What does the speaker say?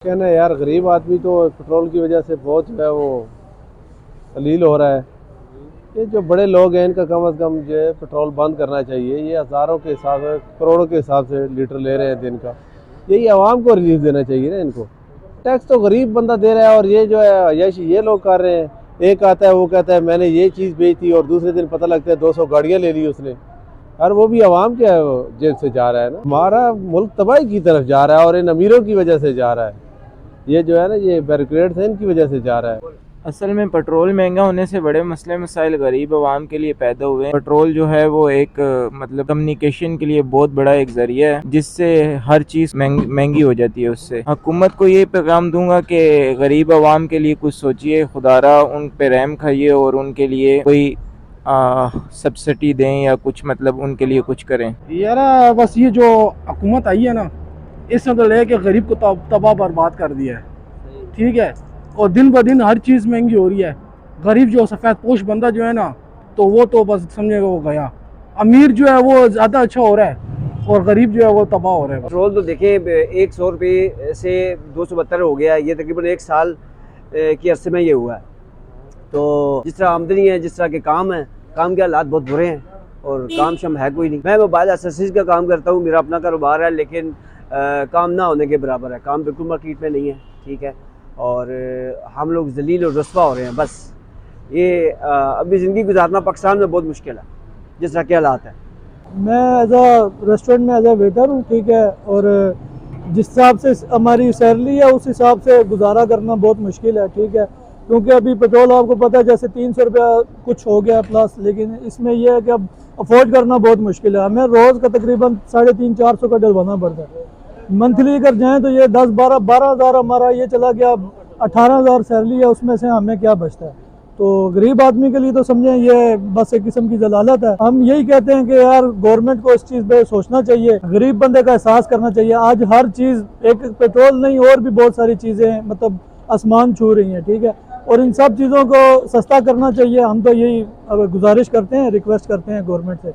कहना है यार, गरीब आदमी तो पेट्रोल की वजह से बहुत जो है वो जलील हो रहा है। ये जो बड़े लोग हैं इनका कम से कम जो है पेट्रोल बंद करना चाहिए। ये हज़ारों के हिसाब से, करोड़ों के हिसाब से लीटर ले रहे हैं दिन का। यही आवाम को रिलीफ देना चाहिए ना इनको। टैक्स तो गरीब बंदा दे रहा है और ये जो है अय्याशी ये लोग कर रहे हैं। एक आता है वो कहता है मैंने ये चीज़ बेची और दूसरे दिन पता लगता है 200 गाड़ियाँ ले ली उसने। और वो भी आवाम के जेब से जा रहा है ना। हमारा मुल्क तबाही की तरफ जा रहा है और इन अमीरों की वजह से जा रहा है। ये जो है ना, ये बैरिकेड्स हैं इनकी वजह से जा रहा है। असल में पेट्रोल महंगा होने से बड़े मसले मसाइल गरीब आवाम के लिए पैदा हुए हैं। पेट्रोल जो है वो एक मतलब कम्युनिकेशन के लिए बहुत बड़ा एक जरिया है जिससे हर चीज़ महंगी हो जाती है। उससे हुकूमत को ये पैगाम दूंगा कि गरीब आवाम के लिए कुछ सोचिए, खुदारा उन पे रहम खाइए और उनके लिए कोई सब्सिडी दें या कुछ मतलब उनके लिए कुछ करें। यार बस ये जो हुकूमत आई है ना, इसने तो लेके गरीब को तबाह बर्बाद कर दिया है। ठीक है, और दिन ब दिन हर चीज़ महंगी हो रही है। गरीब जो सफ़ेद पोश बंदा जो है ना, तो वो तो बस समझेगा वो गया। अमीर जो है वो ज़्यादा अच्छा हो रहा है और गरीब जो है वो तबाह हो रहा है। पेट्रोल तो देखिए 100 रुपये से 272 हो गया है। ये तकरीबन 1 साल के अरसे में ये हुआ है। तो जिस तरह आमदनी है, जिस तरह के काम है, काम के हालात बहुत बुरे हैं और काम शम है कोई नहीं। मैं मोबाइल एक्सेसरीज का काम करता हूँ, मेरा अपना कारोबार है, लेकिन काम ना होने के बराबर है। काम बिल्कुल मार्केट में नहीं है। ठीक है, और हम लोग जलील और रुस्वा हो रहे हैं। बस ये अभी ज़िंदगी गुजारना पाकिस्तान में बहुत मुश्किल है जिस तरह के हालात है। मैं एज अ रेस्टोरेंट में एज अ वेटर हूँ। ठीक है, और जिस हिसाब से हमारी सैलरी है उस हिसाब से गुजारा करना बहुत मुश्किल है। ठीक है, क्योंकि अभी पेट्रोल आपको पता है जैसे 300 रुपया कुछ हो गया प्लस, लेकिन इसमें यह है कि अब अफोर्ड करना बहुत मुश्किल है। हमें रोज़ का तकरीबन 350-400 का डलवाना पड़ता है। मंथली अगर जाएँ तो ये 10-12 हज़ार हमारा ये चला गया। 18,000 सैलरी है, उसमें से हमें क्या बचता है। तो गरीब आदमी के लिए तो समझें ये बस एक किस्म की जलालत है। हम यही कहते हैं कि यार गवर्नमेंट को इस चीज़ पे सोचना चाहिए, गरीब बंदे का एहसास करना चाहिए। आज हर चीज़, एक पेट्रोल नहीं और भी बहुत सारी चीज़ें मतलब आसमान छू रही हैं। ठीक है, और इन सब चीज़ों को सस्ता करना चाहिए। हम तो यही गुजारिश करते हैं, रिक्वेस्ट करते हैं गवर्नमेंट से।